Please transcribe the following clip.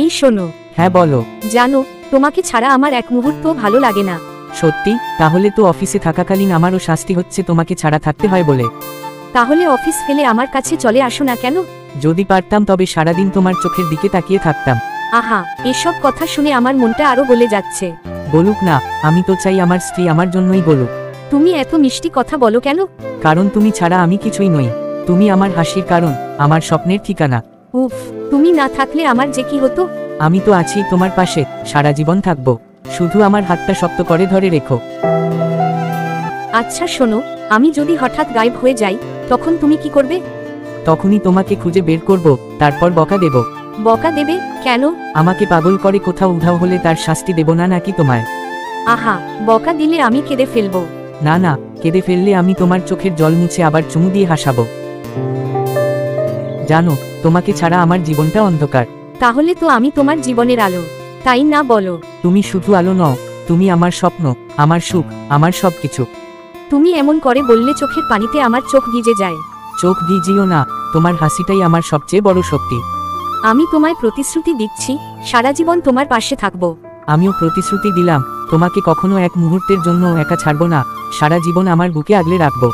এই শোনো। হ্যাঁ বলো। জানো, তোমাকে ছাড়া আমার এক মুহূর্ত ভালো লাগে না। সত্যি? তাহলে তো অফিসে থাকাকালীন আমারও শাস্তি হচ্ছে তোমাকে ছাড়া থাকতে হয় বলে। তাহলে অফিস ফেলে আমার কাছে চলে আসো না কেন? যদি পারতাম তবে সারাদিন তোমার চোখের দিকে তাকিয়ে থাকতাম। আহা, এসব কথা শুনে আমার মনটা আরো গলে যাচ্ছে। বলুক না, আমি তো চাই আমার স্ত্রী আমার জন্যই বলুক। তুমি এত মিষ্টি কথা বলো কেন? কারণ তুমি ছাড়া আমি কিছুই নই। তুমি আমার হাসির কারণ, আমার স্বপ্নের ঠিকানা। উফ, তুমি না থাকলে আমার যে কি হতো। আমি তো আছি তোমার পাশে, সারা জীবন থাকবো। শুধু আমার হাতটা শক্ত করে ধরে রেখো। আচ্ছা শোনো, আমি যদি হঠাৎ গায়েব হয়ে যাই, তখন তুমি কি করবে? তখনই তোমাকে খুঁজে বের করব, তারপর বকা দেব। বকা দেবে কেন? আমাকে পাগল করে কোথাও উধাও হলে তার শাস্তি দেব না নাকি তোমায়? আহা, বকা দিলে আমি কেঁদে ফেলবো। না না, কেঁদে ফেললে আমি তোমার চোখের জল মুছে আবার চুমু দিয়ে হাসাবো। জানো, তোমাকে ছাড়া আমার জীবনটা অন্ধকার। তাহলে তো আমি তোমার জীবনের আলো, তাই না বলো? তুমি শুধু আলো নও, তুমি আমার স্বপ্ন, আমার সুখ, আমার সবকিছু। তুমি এমন করে বললে চোখের পানিতে আমার চোখ ভিজে যায়। চোখ ভিজিও না, তোমার হাসিটাই আমার সবচেয়ে বড় শক্তি। আমি তোমায় প্রতিশ্রুতি দিচ্ছি, সারা জীবন তোমার পাশে থাকবো। আমিও প্রতিশ্রুতি দিলাম, তোমাকে কখনো এক মুহূর্তের জন্য একা ছাড়বো না, সারা জীবন আমার বুকে আগলে রাখবো।